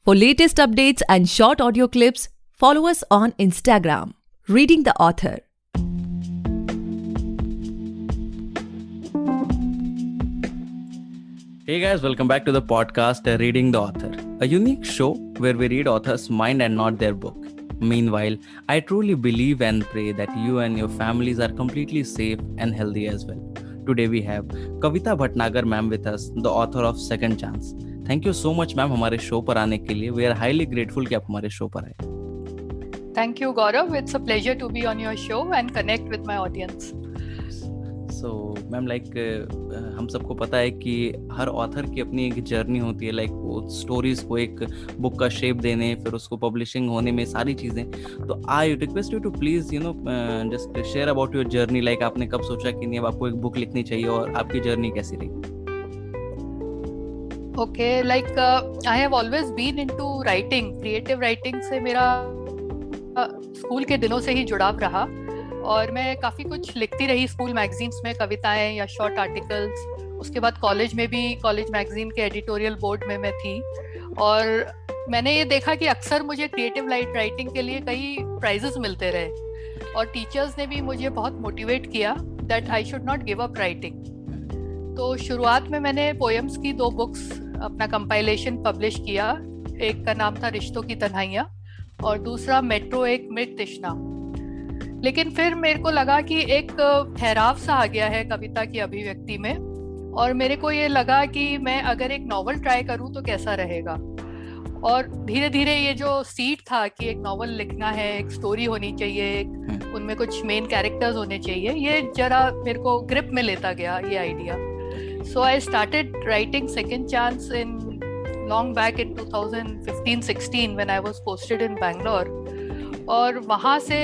For latest updates and short audio clips, follow us on Instagram, Reading the Author. Hey guys, welcome back to the podcast Reading the Author, a unique show where we read authors' mind and not their book. Meanwhile, I truly believe and pray that you and your families are completely safe and healthy as well. Today we have Kavita Bhatnagar ma'am with us, the author of Second Chance. Thank you so much ma'am हमारे show पर आने के लिए. We are highly grateful कि आप हमारे show पर आए. Thank you, Gaurav. It's a pleasure to be on your show and connect with my audience. So, ma'am हम सबको पता है कि हर ऑथर की अपनी एक जर्नी होती है, वो स्टोरीज को एक बुक का शेप देने, फिर उसको पब्लिशिंग होने में सारी चीज़ें. तो I request you to please just share about your journey. आपने कब सोचा कि नहीं अब आपको एक बुक लिखनी चाहिए और आपकी जर्नी कैसी रही? Okay, I have always been into writing. Creative writing से मेरा स्कूल के दिनों से ही जुड़ाव रहा और मैं काफ़ी कुछ लिखती रही स्कूल मैगजीन्स में, कविताएं या शॉर्ट आर्टिकल्स. उसके बाद कॉलेज में भी कॉलेज मैगजीन के एडिटोरियल बोर्ड में मैं थी और मैंने ये देखा कि अक्सर मुझे क्रिएटिव राइटिंग के लिए कई प्राइजेस मिलते रहे और टीचर्स ने भी मुझे बहुत मोटिवेट किया that I should not give up writing. तो शुरुआत में मैंने पोएम्स की 2 बुक्स अपना कंपाइलेशन पब्लिश किया. एक का नाम था रिश्तों की तन्हाइयाँ और दूसरा मेट्रो एक मृग तृष्णा. लेकिन फिर मेरे को लगा कि एक ठहराव सा आ गया है कविता की अभिव्यक्ति में और मेरे को ये लगा कि मैं अगर एक नॉवल ट्राई करूँ तो कैसा रहेगा. और धीरे धीरे ये जो सीड था कि एक नॉवल लिखना है, एक स्टोरी होनी चाहिए, उनमें कुछ मेन कैरेक्टर्स होने चाहिए, ये जरा मेरे को ग्रिप में लेता गया ये idea. So I started writing Second Chance in long back in 2015-16 when I was posted in Bangalore. और वहाँ से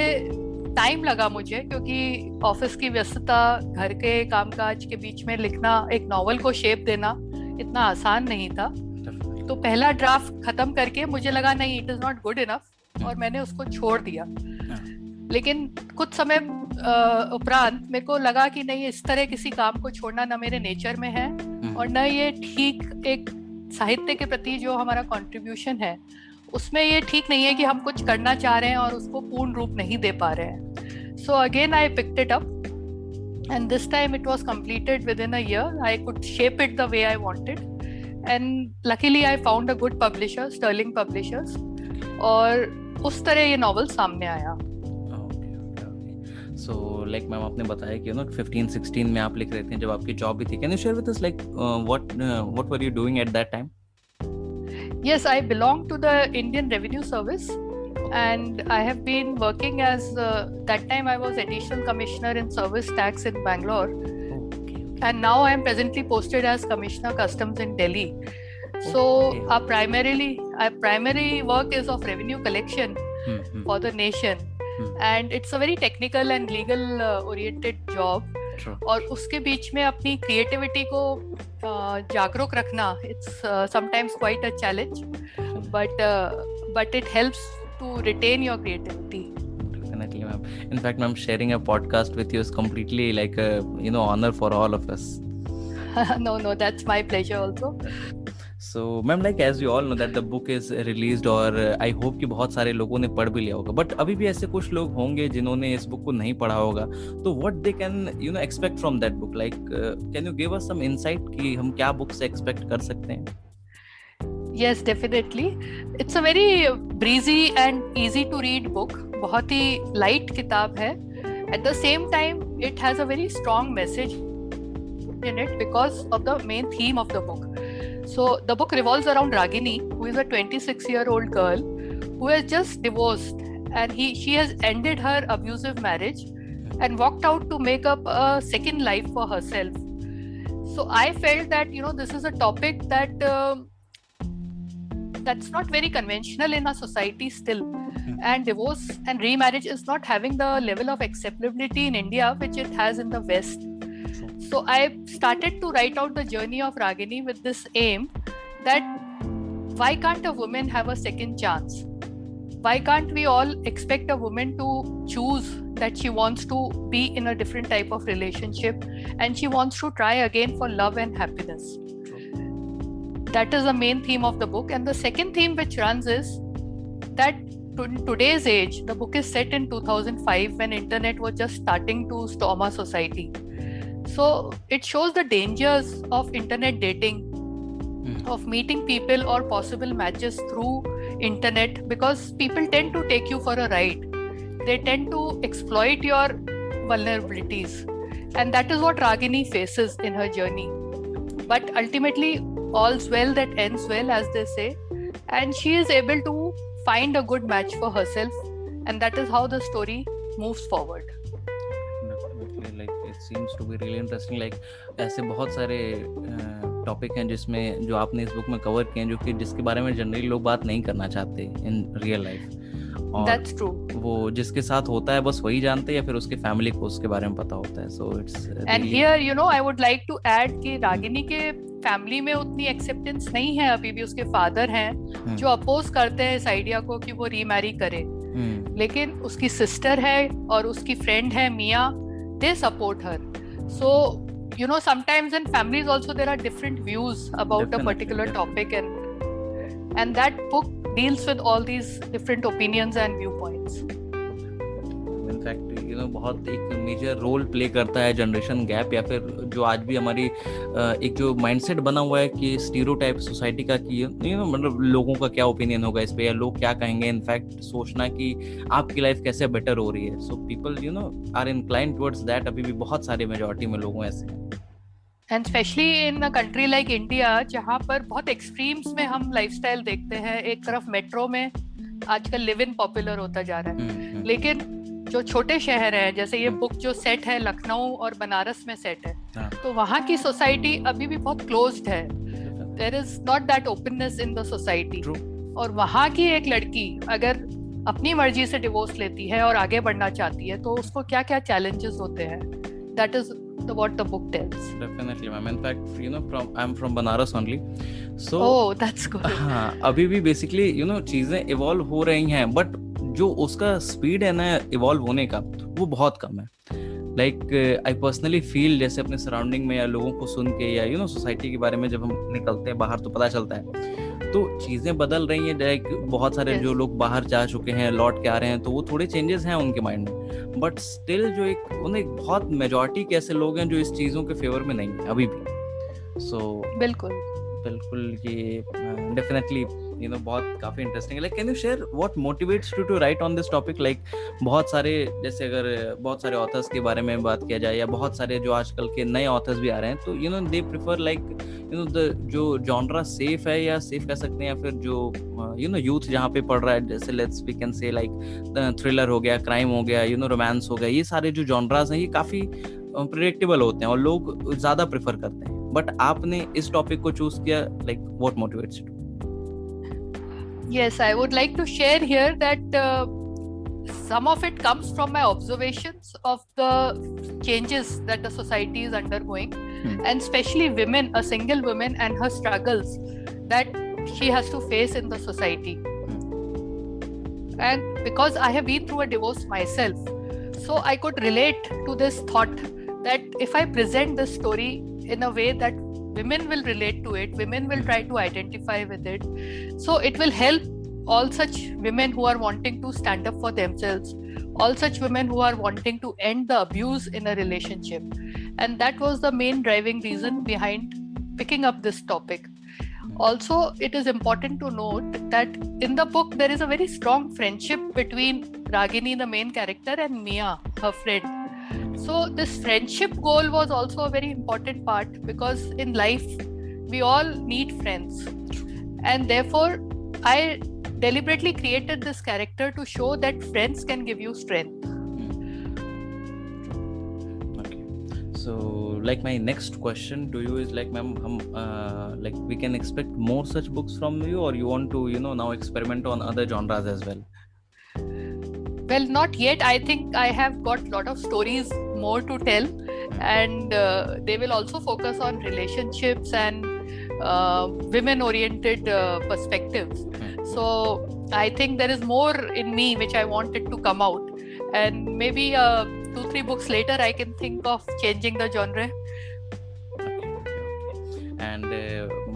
टाइम लगा मुझे क्योंकि ऑफिस की व्यस्तता, घर के कामकाज के बीच में लिखना, एक नॉवल को शेप देना इतना आसान नहीं था. तो पहला ड्राफ्ट खत्म करके मुझे लगा नहीं, it is not good enough और मैंने उसको छोड़ दिया. लेकिन कुछ समय उपरांत मेरे को लगा कि नहीं, इस तरह किसी काम को छोड़ना ना मेरे नेचर में है और न ये ठीक एक साहित्य के प्रति जो हमारा कंट्रीब्यूशन है उसमें ये ठीक नहीं है कि हम कुछ करना चाह रहे हैं और उसको पूर्ण रूप नहीं दे पा रहे हैं. So again I picked it up and this time it was completed within a year. I could shape it the way I wanted and luckily I found a good publisher, Sterling publishers, और उस तरह ये novel सामने आया. So, ma'am आपने बताया कि 15-16 में आप लिख रहे थे जब आपकी जॉब भी थी. Can you share with us what were you doing at that time? Yes, I belong to the Indian Revenue Service and I have been working as that time I was Additional Commissioner in Service Tax in Bangalore. Okay. And now I am presently posted as Commissioner Customs in Delhi. So okay. Our primary work is of revenue collection for the nation. And it's a very technical and legal oriented job. True. और उसके बीच में अपनी creativity को जागरूक रखना, it's sometimes quite a challenge, but it helps to retain your creativity. Definitely, ma'am. In fact, ma'am, sharing a podcast with you is completely like a honor for all of us. No, that's my pleasure also. So, ma'am as you all know that the book is released और I hope कि बहुत सारे लोगों ने पढ़ भी लिया होगा, बट अभी भी ऐसे कुछ लोग होंगे जिन्होंने इस बुक को नहीं पढ़ा होगा. तो what they can expect from that book? Can you give us some insight कि हम क्या बुक से expect कर सकते हैं? Yes, definitely. It's a very breezy and easy to read book. बहुत ही light किताब है. At the same time, it has a very strong message in it because of the main theme of the book. So the book revolves around Ragini, who is a 26-year-old girl who has just divorced and she has ended her abusive marriage and walked out to make up a second life for herself. So I felt that this is a topic that that's not very conventional in our society still, and divorce and remarriage is not having the level of acceptability in India which it has in the West. So I started to write out the journey of Ragini with this aim that why can't a woman have a second chance? Why can't we all expect a woman to choose that she wants to be in a different type of relationship and she wants to try again for love and happiness? That is the main theme of the book. And the second theme which runs is that in today's age, the book is set in 2005 when internet was just starting to storm our society. So it shows the dangers of internet dating, of meeting people or possible matches through internet, because people tend to take you for a ride. They tend to exploit your vulnerabilities. And that is what Ragini faces in her journey. But ultimately, all's well that ends well, as they say. And she is able to find a good match for herself. And that is how the story moves forward. Definitely, like it seems to be really interesting. Like ऐसे बहुत सारे topic हैं जिसमें जो आपने इस book में cover किए हैं, जो कि जिसके बारे में जनरली लोग बात नहीं करना चाहते in real life. That's true. वो जिसके साथ होता है बस वही जानते हैं या फिर उसके फैमिली को उसके बारे में पता होता है. So it's and really... here I would like to add कि रागिनी के फैमिली में उतनी एक्सेप्टेंस नहीं है अभी भी. उसके फादर हैं जो अपोज करते हैं इस आइडिया को कि वो रीमैरी करे, लेकिन उसकी सिस्टर है और उसकी फ्रेंड है Mia, they support her. So sometimes in families also there are different views about a particular topic, and that book deals with all these different opinions and viewpoints. In fact, बहुत एक major role play करता है generation gap, या फिर जो आज भी हमारी एक जो माइंडसेट बना हुआ है कि स्टीरियोटाइप सोसाइटी का कि मतलब लोगों का क्या ओपिनियन होगा इस पे या लोग क्या कहेंगे. इनफैक्ट सोचना कि आपकी लाइफ कैसे बेटर हो रही है. So people are inclined towards that. अभी भी बहुत सारे मेजॉरिटी में लोग ऐसे हैं. And especially in a country like India, जहाँ पर बहुत एक्सट्रीम्स में हम लाइफस्टाइल देखते हैं. एक तरफ मेट्रो में आजकल लिव इन पॉपुलर होता जा रहा है, लेकिन जो छोटे शहर हैं, जैसे ये बुक जो सेट है लखनऊ और बनारस में सेट है, तो वहाँ की सोसाइटी अभी भी बहुत क्लोज्ड है. There is not that openness in the society. और वहाँ की एक लड़की अगर अपनी मर्जी से डिवोर्स लेती है और आगे बढ़ना चाहती है तो उसको क्या क्या चैलेंजेस होते हैं. That is what the book tells. Definitely, ma'am. In fact, I'm from Banaras only. So that's good. हाँ, अभी भी basically चीजें evolve हो रही हैं, but जो उसका स्पीड है ना इवॉल्व होने का, वो बहुत कम है. लाइक आई पर्सनली फील, जैसे अपने सराउंडिंग में या लोगों को सुन के या सोसाइटी के बारे में जब हम निकलते हैं बाहर तो पता चलता है, तो चीज़ें बदल रही हैं. लाइक बहुत सारे जो लोग बाहर जा चुके हैं लौट के आ रहे हैं, तो वो थोड़े चेंजेस हैं उनके माइंड में, बट स्टिल जो एक बहुत मेजॉरिटी के ऐसे लोग हैं जो इस चीज़ों के फेवर में नहीं है अभी भी. सो बिल्कुल ये डेफिनेटली बहुत काफी इंटरेस्टिंग है. Like can you share what motivates you to write on this topic. Like बहुत सारे, जैसे अगर बहुत सारे ऑथर्स के बारे में बात किया जाए या बहुत सारे जो आजकल के नए ऑथर्स भी आ रहे हैं, तो दे प्रेफर लाइक जो जॉनरा सेफ है या सेफ कह सकते हैं, या फिर जो यूथ जहाँ पे पढ़ रहा है, जैसे let's we can say like thriller हो गया, क्राइम हो गया, रोमांस हो गया, ये सारे जो जॉनरास हैं ये काफी प्रेडिक्टेबल होते हैं और लोग ज्यादा प्रेफर करते हैं. बट आपने इस टॉपिक को चूज किया, like what motivates you? Yes, I would like to share here that some of it comes from my observations of the changes that the society is undergoing, and especially women, a single woman and her struggles that she has to face in the society. And because I have been through a divorce myself, so I could relate to this thought that if I present this story in a way that women will relate to it, women will try to identify with it, so it will help all such women who are wanting to stand up for themselves, all such women who are wanting to end the abuse in a relationship. And that was the main driving reason behind picking up this topic. Also, it is important to note that in the book there is a very strong friendship between Ragini, the main character, and Mia, her friend. So this friendship goal was also a very important part, because in life we all need friends, and therefore I deliberately created this character to show that friends can give you strength. Okay, so like my next question to you is like, ma'am, like we can expect more such books from you, or you want to now experiment on other genres as well? Well, not yet. I think I have got a lot of stories more to tell, and they will also focus on relationships and women-oriented perspectives. So I think there is more in me which I wanted to come out, and maybe 2-3 books later I can think of changing the genre. Okay. And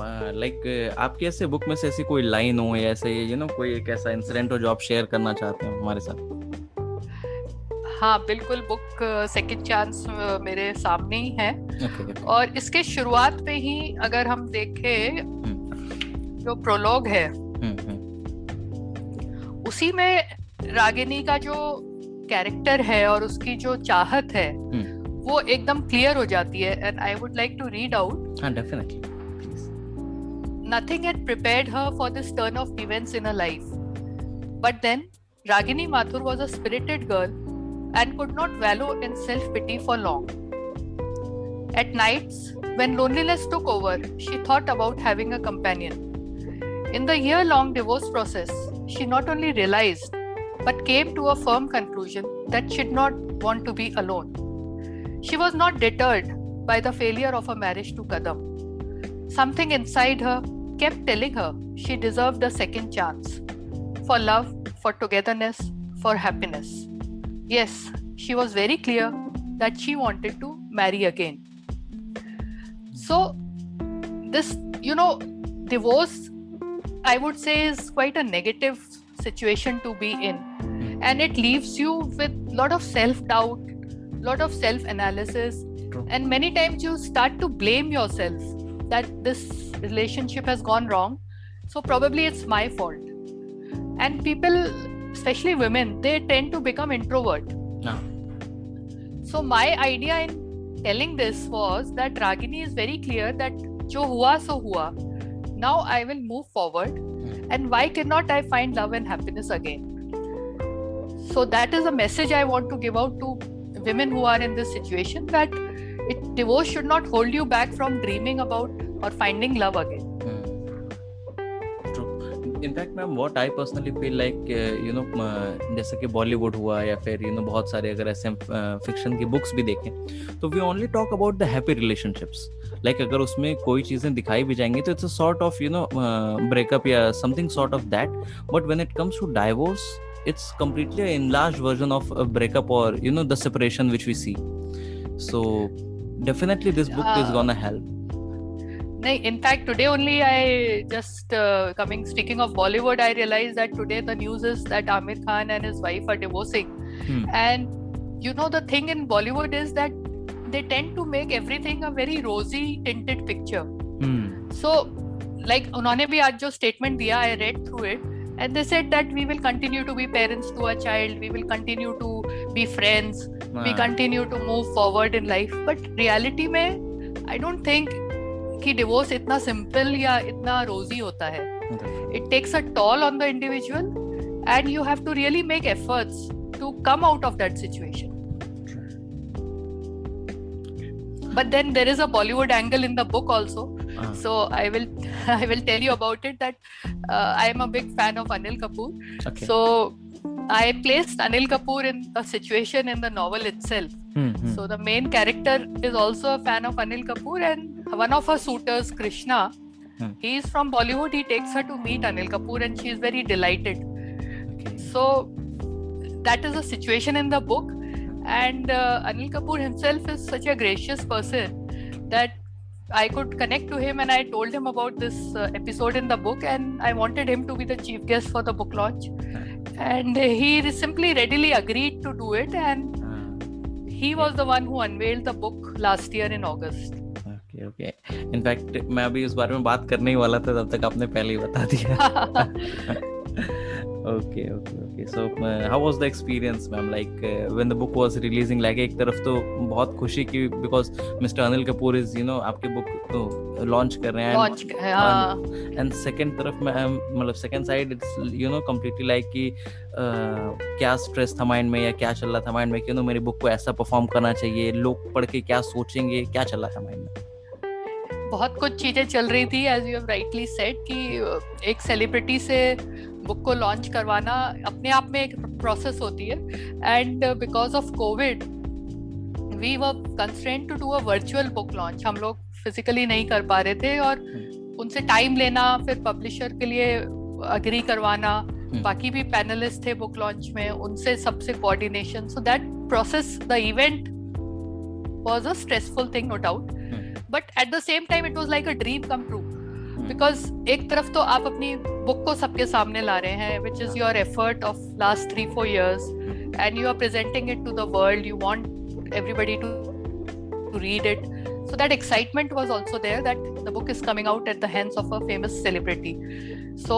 like आपकी ऐसे book में से ऐसी कोई line हो या ऐसे कोई एक ऐसा इंसिडेंट हो जो आप शेयर करना चाहते हो हमारे साथ? हाँ बिल्कुल, बुक सेकंड चांस मेरे सामने ही है। Okay. और इसके शुरुआत पे ही अगर हम देखें जो प्रोलॉग है उसी में रागिनी का जो कैरेक्टर है और उसकी जो चाहत है वो एकदम क्लियर हो जाती है। And I would like to read out. हाँ, definitely, please. Nothing had prepared her for this turn of events in her life. But then, Ragini Mathur was a spirited girl and could not wallow in self-pity for long. At nights, when loneliness took over, she thought about having a companion. In the year-long divorce process, she not only realized, but came to a firm conclusion that she did not want to be alone. She was not deterred by the failure of a marriage to Kadam. Something inside her kept telling her she deserved a second chance for love, for togetherness, for happiness. Yes, she was very clear that she wanted to marry again. So, this, divorce, I would say, is quite a negative situation to be in. And it leaves you with a lot of self-doubt, lot of self-analysis. True. And many times you start to blame yourself that this relationship has gone wrong, so probably it's my fault. And people, especially women, they tend to become introvert. So my idea in telling this was that Ragini is very clear that jo hua so hua, now I will move forward, and why cannot I find love and happiness again? So that is a message I want to give out to women who are in this situation, that divorce should not hold you back from dreaming about or finding love again. True. In fact, ma'am, what I personally feel like, जैसे कि बॉलीवुड हुआ या फिर बहुत सारे अगर ऐसे fiction की बुक्स भी देखें तो we only talk about the happy relationships. Like अगर उसमें कोई चीजें दिखाई भी जाएंगी तो it's a sort of breakup या something sort of that, but when it comes to divorce it's completely an enlarged version of a breakup or the separation which we see. So definitely this book is gonna help. In fact, today only I just speaking of Bollywood, I realized that today the news is that Aamir Khan and his wife are divorcing. And the thing in Bollywood is that they tend to make everything a very rosy tinted picture. So like उन्होंने भी आज जो statement दिया, I read through it. And they said that we will continue to be parents to our child, we will continue to be friends, we continue to move forward in life. But reality में, I don't think कि divorce इतना simple या इतना rosy होता है. It takes a toll on the individual, and you have to really make efforts to come out of that situation. But then there is a Bollywood angle in the book also. So I will tell you about it, that I am a big fan of Anil Kapoor. Okay. So I placed Anil Kapoor in a situation in the novel itself. So the main character is also a fan of Anil Kapoor, and one of her suitors, Krishna, he is from Bollywood. He takes her to meet Anil Kapoor and she is very delighted. Okay. So that is a situation in the book, and Anil Kapoor himself is such a gracious person that I could connect to him, and I told him about this episode in the book, and I wanted him to be the chief guest for the book launch. And he simply readily agreed to do it, and he was the one who unveiled the book last year in August. Okay. In fact, मैं अभी इस बारे में बात करने ही वाला था, तब तक आपने पहले ही बता दिया. Okay. So how was the experience, ma'am? Like when the book was releasing, like एक तरफ तो बहुत खुशी की because Mr. Anil Kapoor is आपके book तो launch कर रहे हैं. And second तरफ मतलब second side it's completely like कि क्या stress था mind में या क्या चल रहा था mind में कि मेरी book को ऐसा perform करना चाहिए, लोग पढ़ के क्या सोचेंगे, क्या चल रहा था mind में. बहुत कुछ चीजें चल रही थी, as you have rightly said, कि एक सेलिब्रिटी से बुक को लॉन्च करवाना अपने आप में एक प्रोसेस होती है. And because of Covid we were constrained to do a virtual book launch. हम लोग फिजिकली नहीं कर पा रहे थे, और उनसे टाइम लेना, फिर पब्लिशर के लिए अग्री करवाना, बाकी भी पैनलिस्ट थे बुक लॉन्च में, उनसे सबसे coordination. So that process, the event was a stressful thing, no doubt. But at the same time, it was like a dream come true. Because एक तरफ तो आप अपनी बुक को सबके सामने ला रहे हैं, which is your effort of last 3-4 years, and you are presenting it to the world. You want everybody to read it. So that excitement was also there, that the book is coming out at the hands of a famous celebrity. So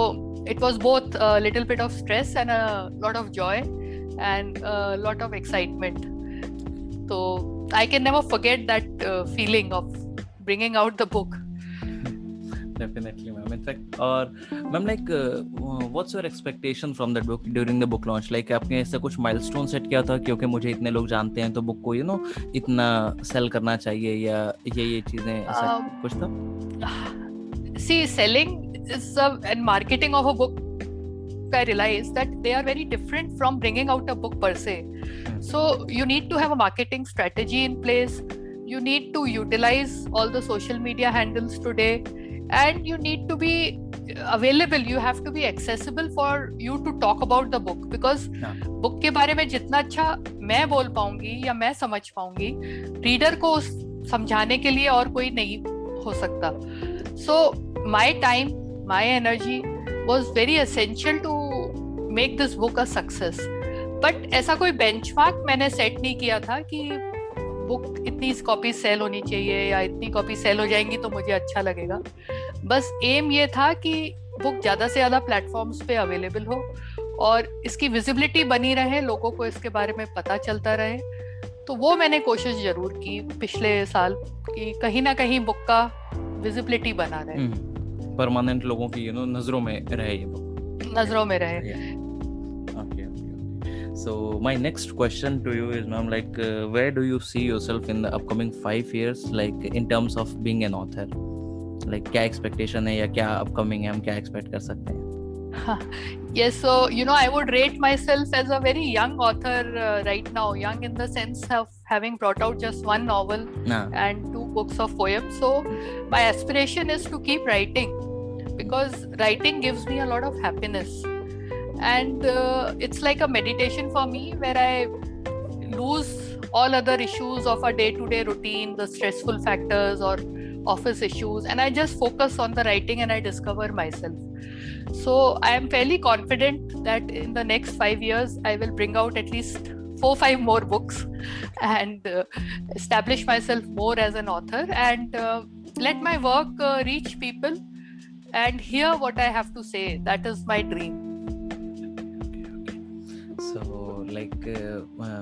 it was both a little bit of stress and a lot of joy and a lot of excitement. So I can never forget that feeling of bringing out the book. Definitely, ma'am. In fact, और ma'am like what's your expectation from the book during the book launch? Like आपने ऐसा कुछ milestone set किया था, क्योंकि मुझे इतने लोग जानते हैं तो बुक को इतना सेल करना चाहिए, या ये चीजें, ऐसा कुछ था? See, selling is and marketing of a book, I realized that they are very different from bringing out a book per se. So you need to have a marketing strategy in place. You need to utilize all the social media handles today. And you need to be available. You have to be accessible for you to talk about the book, because book के बारे में जितना अच्छा मैं बोल पाऊंगी या मैं समझ पाऊंगी, रीडर को समझाने के लिए और कोई नहीं हो सकता. So my time, my energy was very essential to make this book a success. But ऐसा कोई benchmark मैंने set नहीं किया था कि बुक इतनी कॉपी सेल होनी चाहिए या इतनी कॉपी सेल हो जाएंगी तो मुझे अच्छा लगेगा. बस एम ये था कि बुक ज़्यादा से ज़्यादा प्लेटफॉर्म्स पे अवेलेबल हो और इसकी विजिबिलिटी बनी रहे, लोगों को इसके बारे में पता चलता रहे. तो वो मैंने कोशिश जरूर की पिछले साल कि कहीं ना कहीं बुक का विजिबिलिटी बना रहे, परमानेंट लोगों की नजरों में रहे, ये बुक नजरों में रहे. So my next question to you is, ma'am, like where do you see yourself in the upcoming 5 years, like in terms of being an author? Like क्या expectation है या क्या upcoming है, हम क्या expect कर सकते हैं? Yes, so I would rate myself as a very young author right now. Young in the sense of having brought out just one novel and 2 books of poems. So my aspiration is to keep writing, because writing gives me a lot of happiness. And it's like a meditation for me, where I lose all other issues of a day-to-day routine, the stressful factors or office issues, and I just focus on the writing and I discover myself. So I am fairly confident that in the next 5 years I will bring out at least 4-5 more books and establish myself more as an author, and let my work reach people and hear what I have to say. That is my dream. So like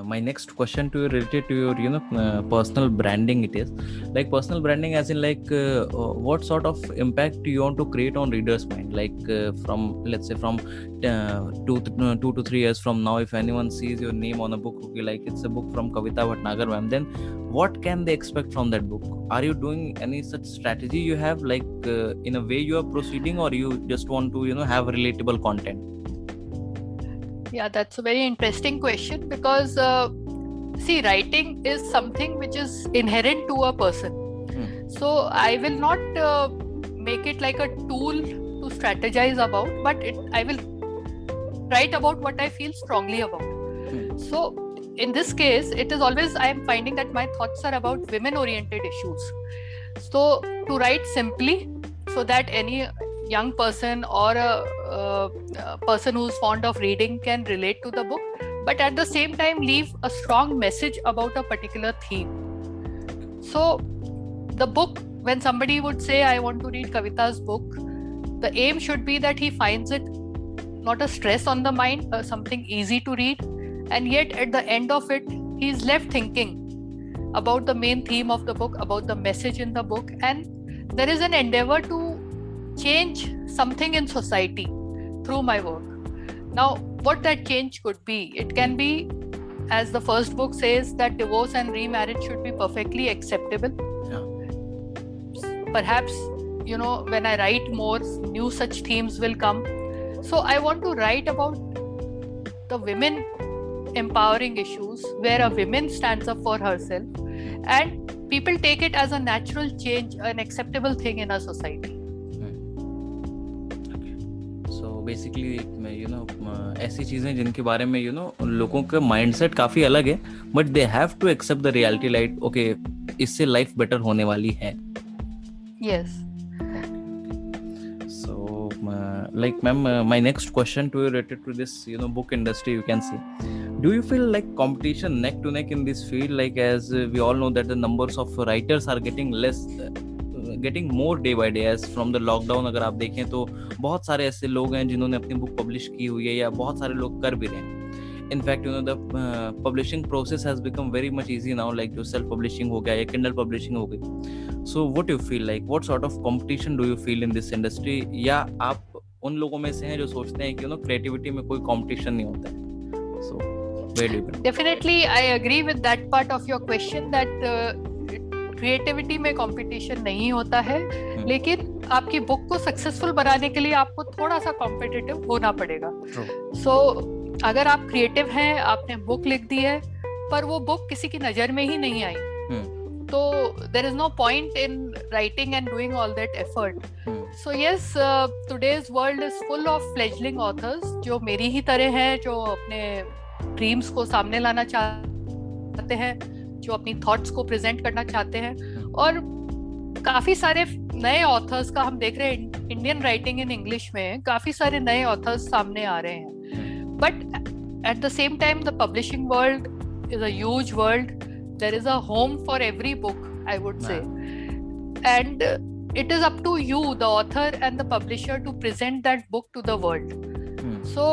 my next question to you related to your personal branding, it is like personal branding as in like what sort of impact do you want to create on readers' mind, like from let's say from 2 to 3 years from now, if anyone sees your name on a book, okay, like it's a book from Kavita Bhatnagar ma'am, then what can they expect from that book? Are you doing any such strategy you have, like in a way you are proceeding, or you just want to have relatable content? Yeah, that's a very interesting question, because see, writing is something which is inherent to a person. So I will not make it like a tool to strategize about, but I will write about what I feel strongly about. So in this case, it is always, I am finding that my thoughts are about women-oriented issues. So to write simply, so that any young person or a person who's fond of reading can relate to the book, but at the same time leave a strong message about a particular theme. So the book, when somebody would say, I want to read Kavita's book, the aim should be that he finds it not a stress on the mind, something easy to read, and yet at the end of it, he's left thinking about the main theme of the book, about the message in the book, and there is an endeavor to change something in society through my work. Now, what that change could be, it can be, as the first book says, that divorce and remarriage should be perfectly acceptable. Perhaps, when I write more, new such themes will come. So I want to write about the women empowering issues, where a woman stands up for herself and people take it as a natural change, an acceptable thing in a society. Basically ऐसी चीजें जिनके बारे में लोगों का mindset काफी अलग है, but they have to accept the reality, like okay, इससे लाइफ बेटर होने वाली है. Yes. like ma'am, my next question to you related to this, book industry, you can see, do you feel like competition neck to neck in this field, like as we all know that the numbers of writers are getting less, getting more day by day, as from the lockdown अगर आप देखें तो बहुत सारे ऐसे लोग हैं जिन्होंने अपनी बुक पब्लिश की हुई है, या बहुत सारे लोग कर भी रहे हैं. In fact, the publishing process has become very much easy now, like जो self publishing हो गया या Kindle publishing हो गई. So what do you feel like? What sort of competition do you feel in this industry? या आप उन लोगों में से हैं जो सोचते हैं कि creativity में कोई competition नहीं होता है? So where do you begin? Definitely, I agree with that part of your question that creativity में कंपटीशन नहीं होता है, लेकिन आपकी बुक को सक्सेसफुल बनाने के लिए आपको थोड़ा सा कॉम्पिटिटिव होना पड़ेगा. सो अगर आप क्रिएटिव हैं, आपने बुक लिख दी है, पर वो बुक किसी की नजर में ही नहीं आई, तो there is no point in writing and doing all that effort. So yes, today's world is full of fledgling authors जो मेरी ही तरह हैं, जो अपने ड्रीम्स को सामने लाना चाहते हैं, जो अपनी थॉट्स को प्रेजेंट करना चाहते हैं. और काफी सारे नए ऑथर्स का हम देख रहे हैं, इंडियन राइटिंग इन इंग्लिश में काफी सारे नए ऑथर्स सामने आ रहे हैं. But at the same time, the publishing world is a huge world. There is a home for every book, I would say. And it is up to you, the author and the publisher, to present that book to the world. So,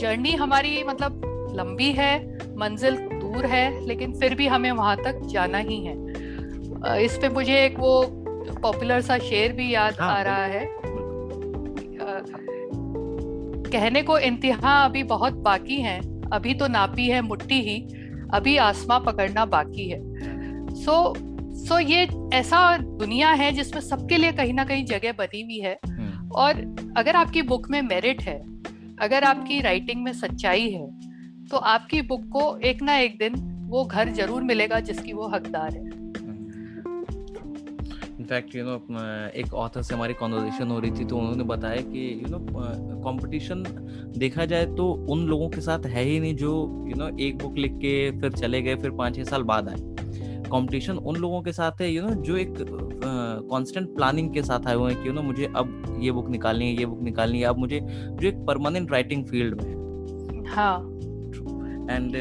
journey हमारी मतलब लंबी है, मंजिल दूर है, लेकिन फिर भी हमें वहां तक जाना ही है. इस पे मुझे एक वो पॉपुलर सा शेर भी याद आ रहा है, कहने को इंतहा अभी बहुत बाकी है, अभी तो नापी है मुट्ठी ही, अभी आसमां पकड़ना बाकी है. सो ये ऐसा दुनिया है जिसमें सबके लिए कहीं ना कहीं जगह बनी हुई है. और अगर आपकी बुक में मेरिट है, अगर आपकी राइटिंग में सच्चाई है, तो आपकी बुक को एक ना एक दिन वो घर जरूर मिलेगा जिसकी वो हकदार है. इनफैक्ट एक ऑथर से हमारी कॉन्वर्सेशन हो रही थी, तो उन्होंने बताया कि कंपटीशन देखा जाए तो उन लोगों के साथ है ही नहीं जो एक बुक लिख के फिर चले गए, फिर 5-6 साल बाद आए. कंपटीशन उन लोगों के साथ है जो एक कांस्टेंट प्लानिंग के साथ आए हुए हैं कि मुझे अब ये बुक निकालनी है, ये बुक निकालनी है, अब मुझे जो एक परमानेंट राइटिंग फील्ड में है. हाँ. एंड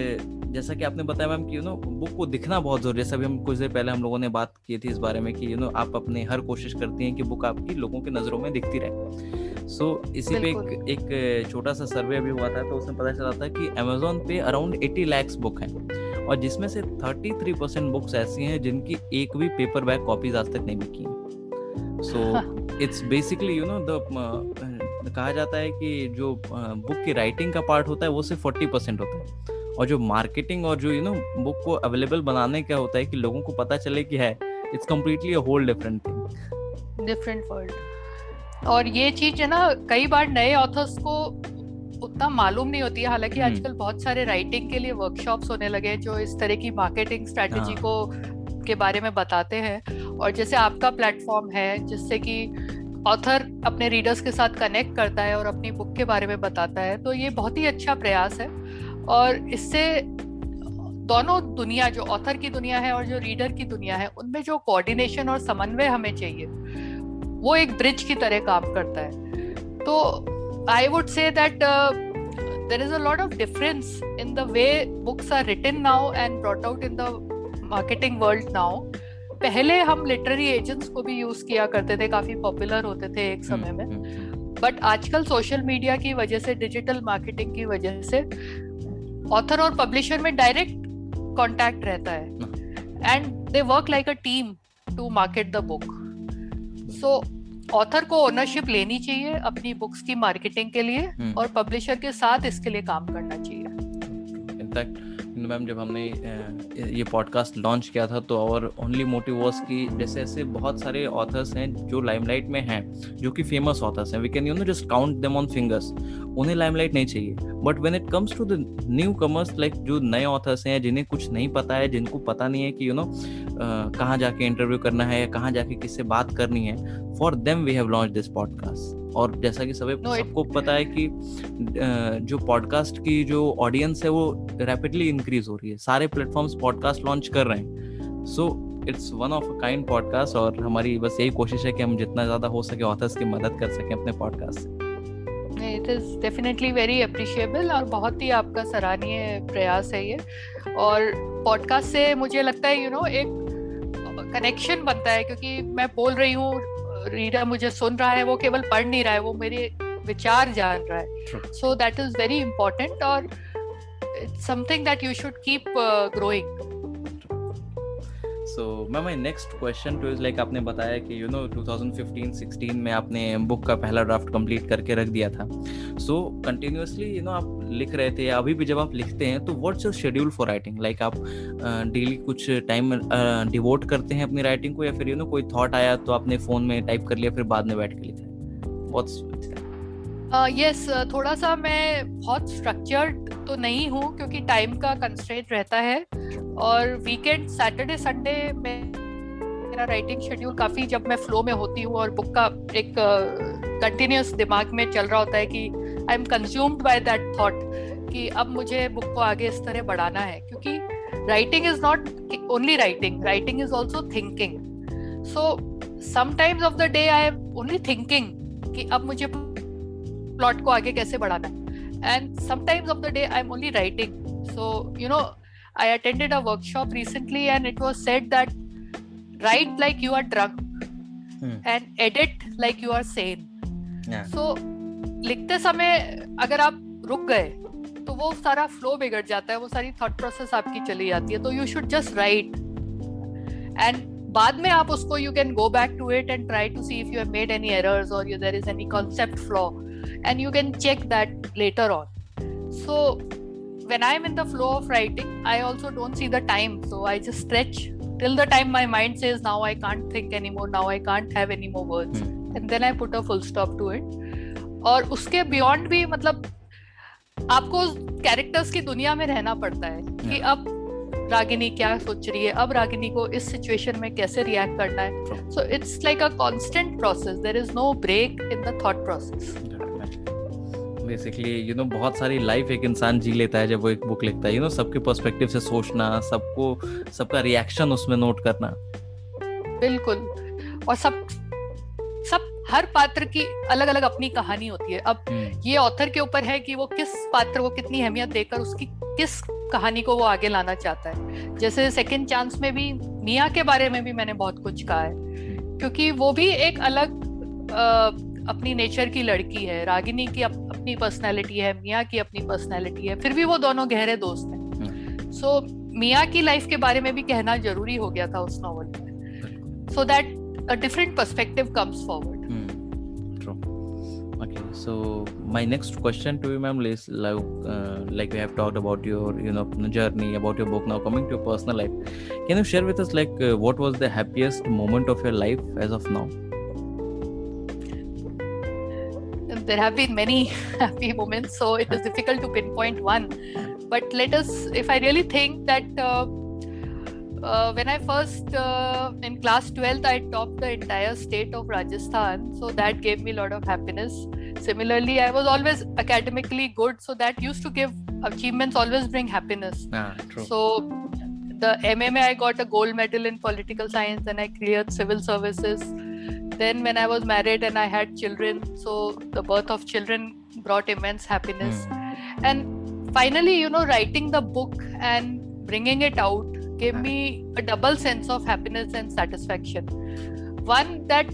जैसा कि आपने बताया मैम कि बुक को दिखना बहुत जरूरी है. जैसा भी हम कुछ देर पहले हम लोगों ने बात की थी इस बारे में कि आप अपने हर कोशिश करती हैं कि बुक आपकी लोगों की नजरों में दिखती रहे. सो इसी पे एक छोटा सा सर्वे भी हुआ था, तो उसमें पता चला था कि Amazon पे अराउंड 80 lakhs बुक हैं, और जिसमें से 33% बुक्स ऐसी हैं जिनकी एक भी पेपर बैक कॉपीज आज तक नहीं बिकी हैं. सो इट्स बेसिकली कहा जाता है कि जो बुक की राइटिंग का पार्ट होता है वो सिर्फ 40% होता है, और जो मार्केटिंग और जो बुक को अवेलेबल बनाने का होता है कि लोगों को पता चले कि है, it's completely a whole different thing, different world. और ये चीज है ना, कई बार नए ऑथर्स को उतना मालूम नहीं होती है. हालांकि आजकल बहुत सारे राइटिंग के लिए वर्कशॉप्स होने लगे हैं जो इस तरह की मार्केटिंग स्ट्रेटजी को के बारे में बताते हैं. और जैसे आपका प्लेटफॉर्म है जिससे कि ऑथर अपने रीडर्स के साथ कनेक्ट करता है और अपनी बुक के बारे में बताता है, तो ये बहुत ही अच्छा प्रयास है. और इससे दोनों दुनिया, जो ऑथर की दुनिया है और जो रीडर की दुनिया है, उनमें जो कोऑर्डिनेशन और समन्वय हमें चाहिए, वो एक ब्रिज की तरह काम करता है. तो I would say that there is a lot of difference in the way books are written now and brought out in the marketing world now. पहले हम लिटरेरी एजेंट्स को भी यूज किया करते थे, काफी पॉपुलर होते थे एक समय में, बट आजकल सोशल मीडिया की वजह से, डिजिटल मार्केटिंग की वजह से ऑथर और पब्लिशर में डायरेक्ट कांटेक्ट रहता है and they work like a team to market the book. So author को ओनरशिप लेनी चाहिए अपनी बुक्स की मार्केटिंग के लिए, और पब्लिशर के साथ इसके लिए काम करना चाहिए. इनफैक्ट मैम, जब हमने ये पॉडकास्ट लॉन्च किया था तो और ओनली मोटिव वाज कि जैसे ऐसे बहुत सारे ऑथर्स हैं जो लाइमलाइट में हैं, जो कि फेमस ऑथर्स हैं, we can just count them on fingers, उन्हें लाइमलाइट नहीं चाहिए. But when it comes to the newcomers, like जो नए ऑथर्स हैं जिन्हें कुछ नहीं पता है, जिनको पता नहीं है कि कहाँ जाके इंटरव्यू करना है, कहाँ जाके किससे बात करनी है, for them we have launch this podcast. और जैसा कि सबको पता है कि जो पॉडकास्ट की जो ऑडियंस है वो रैपिडली इंक्रीज हो रही है, सारे प्लेटफॉर्म्स पॉडकास्ट लॉन्च कर रहे हैं. So it's one of a kind podcast, और हमारी बस यही कोशिश है कि हम जितना ज़्यादा हो सके ऑथर्स की मदद कर सकें अपने पॉडकास्ट से। It is definitely very appreciable और बहुत ही आपका सराहनीय प्रयास है ये। और पॉडकास्ट से मुझे लगता है एक कनेक्शन बनता है, क्योंकि मैं बोल रही हूँ, रीडर मुझे सुन रहा है, वो केवल पढ़ नहीं रहा है, वो मेरे विचार जान रहा है। So that is very important और it's something that you should keep growing. So, my next question to is like आपने बताया कि 2015-16 में आपने बुक का पहला ड्राफ्ट कंप्लीट करके रख दिया था। So, continuously आप लिख रहे थे, अभी भी जब आप लिखते हैं तो what's your schedule for writing? Like आप डेली कुछ टाइम डिवोट करते हैं अपनी राइटिंग को, या फिर कोई थॉट आया तो आपने फोन में टाइप कर लिया फिर बाद में बैठ के लिखा? व्हाट्स यस, थोड़ा सा मैं बहुत स्ट्रक्चर्ड तो नहीं हूँ क्योंकि टाइम का कंस्ट्रेंट रहता है, और वीकेंड सैटरडे संडे में मेरा राइटिंग शेड्यूल काफ़ी, जब मैं फ्लो में होती हूँ और बुक का एक कंटिन्यूस दिमाग में चल रहा होता है कि I am consumed by that thought कि अब मुझे बुक को आगे इस तरह बढ़ाना है, क्योंकि writing is not only writing, writing is also thinking. So sometimes of the day I am only thinking कि अब मुझे प्लॉट को आगे कैसे बढ़ाना है, and sometimes of the day I am only writing. So I attended a workshop recently and it was said that write like you are drunk and edit like you are sane. So लिखते समय अगर आप रुक गए तो वो सारा flow बिगड़ जाता है, वो सारी थॉट प्रोसेस आपकी चली जाती है। तो you should just write and बाद में आप उसको you can go back to it and try to see if you have made any errors or there is any concept flaw and you can check that later on. So when I'm in the flow of writing, I also don't see the time. So I just stretch till the time my mind says, now I can't think anymore, now I can't have any more words. And then I put a full stop to it. और उसके beyond भी मतलब आपको characters की दुनिया में रहना पड़ता है कि अब रागिनी क्या सोच रही है, अब रागिनी को इस सिचुएशन में कैसे रिएक्ट करना है। So it's like a constant process. There is no break in the thought process. Basically बहुत सारी लाइफ एक इंसान जी लेता है जब वो एक बुक लिखता है, सबके पर्सपेक्टिव से सोचना, सबका रिएक्शन उसमें नोट करना। बिल्कुल, और सब हर पात्र की अलग अलग अपनी कहानी होती है। अब ये ऑथर के ऊपर है कि वो किस पात्र को कितनी अहमियत देकर उसकी किस कहानी को वो आगे लाना चाहता है। जैसे सेकंड चांस में भी मिया के बारे में भी मैंने बहुत कुछ कहा है, क्योंकि वो भी एक अलग अपनी नेचर की लड़की है, रागिनी की अपनी पर्सनैलिटी है, मिया की अपनी पर्सनैलिटी है, फिर भी वो दोनों गहरे दोस्त हैं। सो मिया की लाइफ के बारे में भी कहना जरूरी हो गया था उस नॉवल में, so that a different perspective comes forward. Okay, so my next question to you, ma'am, is like we have talked about your journey, about your book. Now coming to your personal life, can you share with us what was the happiest moment of your life as of now? There have been many happy moments, so it is difficult to pinpoint one. But if I really think that when I first in class 12th, I topped the entire state of Rajasthan, so that gave me a lot of happiness. Similarly, I was always academically good, so that used to give achievements, always bring happiness. True. So the MMA, I got a gold medal in political science, and I cleared civil services. Then when I was married and I had children, so the birth of children brought immense happiness. And finally, writing the book and bringing it out gave me a double sense of happiness and satisfaction. One, that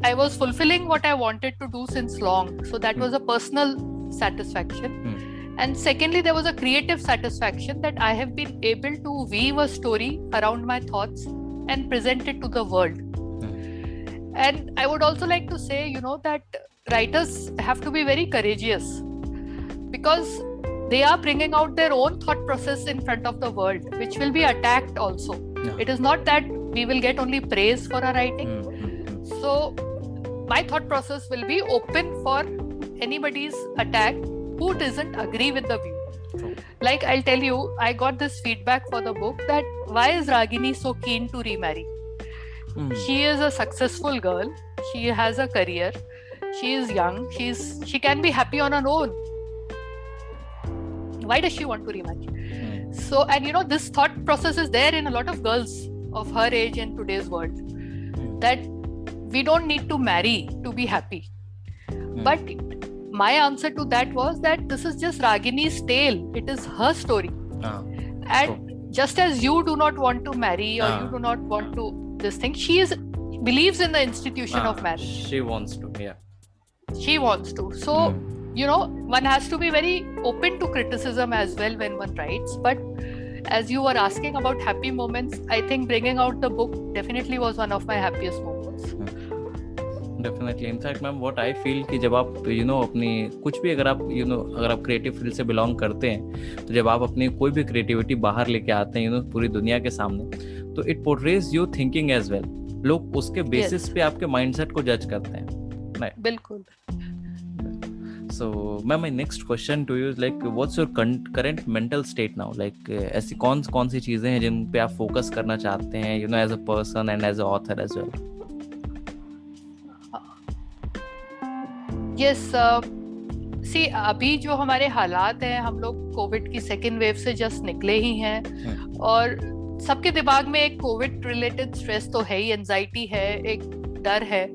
I was fulfilling what I wanted to do since long, so that was a personal satisfaction. And secondly, there was a creative satisfaction that I have been able to weave a story around my thoughts and present it to the world. And I would also like to say, that writers have to be very courageous, because they are bringing out their own thought process in front of the world, which will be attacked also. Yeah. It is not that we will get only praise for our writing. So my thought process will be open for anybody's attack who doesn't agree with the view. True. Like I'll tell you, I got this feedback for the book that why is Ragini so keen to remarry? She is a successful girl. She has a career. She is young. She can be happy on her own. Why does she want to remarry? So, and this thought process is there in a lot of girls of her age in today's world, that we don't need to marry to be happy. But my answer to that was that this is just Ragini's tale. It is her story. And just as you do not want to marry or you do not want to this thing, she believes in the institution of marriage. She wants to, yeah. She wants to. So, you know, one has to be very open to criticism as well when one writes. But as you were asking about happy moments, I think bringing out the book definitely was one of my happiest moments. Definitely in fact ma'am what I feel कि जब आप अपनी कुछ भी अगर आप creative field से belong करते हैं, तो जब आप अपनी कोई भी क्रिएटिविटी बाहर लेके आते हैं पूरी दुनिया के सामने, तो it portrays your thinking as well. लोग उसके बेसिस पे आपके माइंडसेट को जज करते हैं. बिल्कुल. So, ma'am, my next question to you is like, what's your current mental state now? Like, ऐसी कौन सी चीजें हैं जिन पे आप फोकस करना चाहते हैं, as a person and as a author as well? Yes, see, अभी जो हमारे हालात हैं, हम लोग कोविड की सेकेंड वेव से जस्ट निकले ही हैं और सबके दिमाग में एक कोविड रिलेटेड स्ट्रेस तो है ही, एंजाइटी है, एक डर है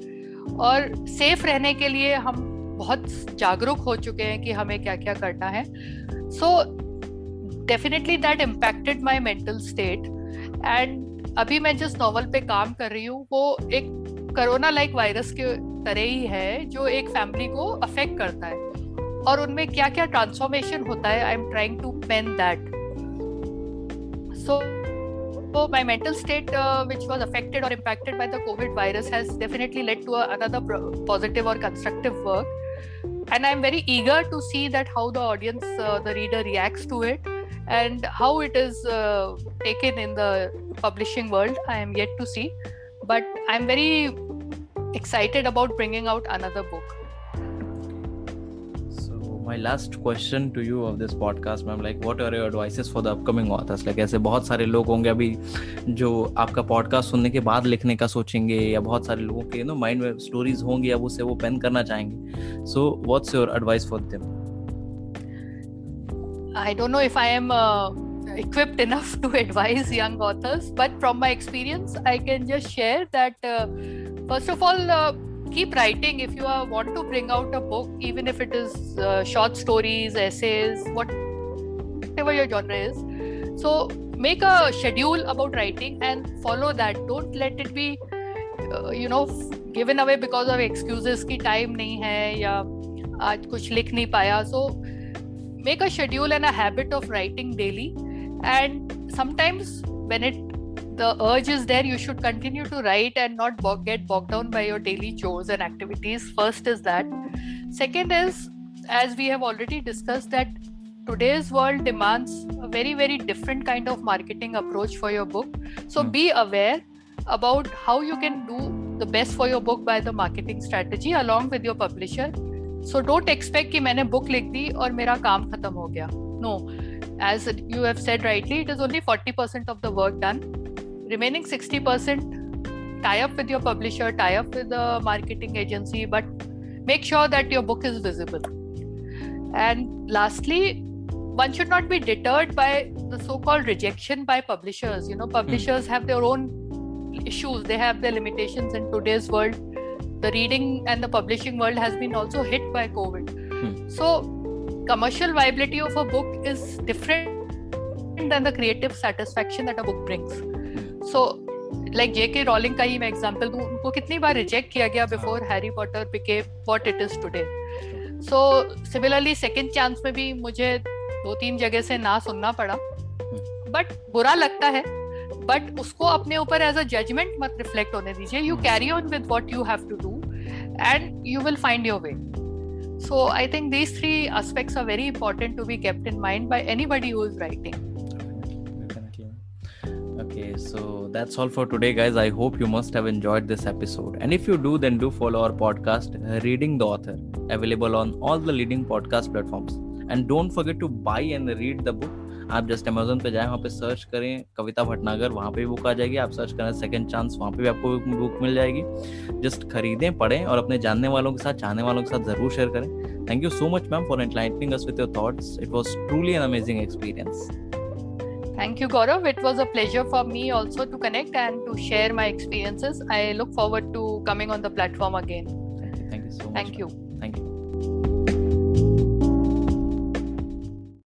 और सेफ रहने के लिए हम बहुत जागरूक हो चुके हैं कि हमें क्या क्या करना है. So definitely that impacted my mental state. And अभी मैं जिस नॉवल पे काम कर रही हूँ वो एक कोरोना लाइक वायरस के तरह ही है जो एक फैमिली को अफेक्ट करता है और उनमें क्या क्या ट्रांसफॉर्मेशन होता है. I am trying to pen that. So my mental state which was affected or impacted by the COVID virus has definitely led to another positive or constructive work, and I'm very eager to see that how the audience, the reader reacts to it and how it is taken in the publishing world. I am yet to see, but I'm very excited about bringing out another book. My last question to you of this podcast, ma'am, like what are your advices for the upcoming authors? Like ऐसे बहुत सारे लोग होंगे अभी जो आपका podcast सुनने के बाद लिखने का सोचेंगे, या बहुत सारे लोगों के माइंड में स्टोरीज होंगी, अब उसे वो पेन करना चाहेंगे. So what's your advice for them? I don't know if I am equipped enough to advise young authors, but from my experience I can just share that first of all, keep writing. If you want to bring out a book, even if it is short stories, essays, whatever your genre is, so make a schedule about writing and follow that. Don't let it be given away because of excuses कि time नहीं है या आज कुछ लिख नहीं पाया. So make a schedule and a habit of writing daily, and sometimes when the urge is there, you should continue to write and not get bogged down by your daily chores and activities. First is that. Second is, as we have already discussed, that today's world demands a very, very different kind of marketing approach for your book. So be aware about how you can do the best for your book by the marketing strategy along with your publisher. So don't expect कि मैंने book लिख दी और मेरा काम खत्म हो गया. No, as you have said rightly, it is only 40% of the work done. Remaining 60%, tie up with your publisher, tie up with the marketing agency, but make sure that your book is visible. And lastly, one should not be deterred by the so-called rejection by publishers. Publishers have their own issues. They have their limitations in today's world. The reading and the publishing world has been also hit by COVID. So commercial viability of a book is different than the creative satisfaction that a book brings. So like J.K. Rowling का ही मैं example दूं, उनको कितनी बार reject किया गया before Harry Potter became what it is today. So similarly second chance में भी मुझे 2-3 जगह से ना सुनना पड़ा, but बुरा लगता है, but उसको अपने ऊपर as a judgment मत reflect होने दीजिए. You carry on with what you have to do and you will find your way. So I think these 3 aspects are very important to be kept in mind by anybody who is writing. Okay, so that's all for today, guys. I hope you must have enjoyed this episode. And if you do, then do follow our podcast, Reading the Author, available on all the leading podcast platforms. And don't forget to buy and read the book. आप just Amazon पे जाएं, वहाँ पे search करें कविता भटनागर, वहाँ पे भी book आ जाएगी. आप सर्च करें सेकंड चांस, वहाँ पे भी आपको बुक मिल जाएगी. जस्ट खरीदें, पढ़ें और अपने जानने वालों के साथ, चाहने वालों के साथ जरूर शेयर करें. Thank you so much, ma'am, for enlightening us with your thoughts. It was truly an amazing experience. Thank you, Gaurav. It was a pleasure for me also to connect and to share my experiences. I look forward to coming on the platform again. Thank you so much. Thank you. Thank you.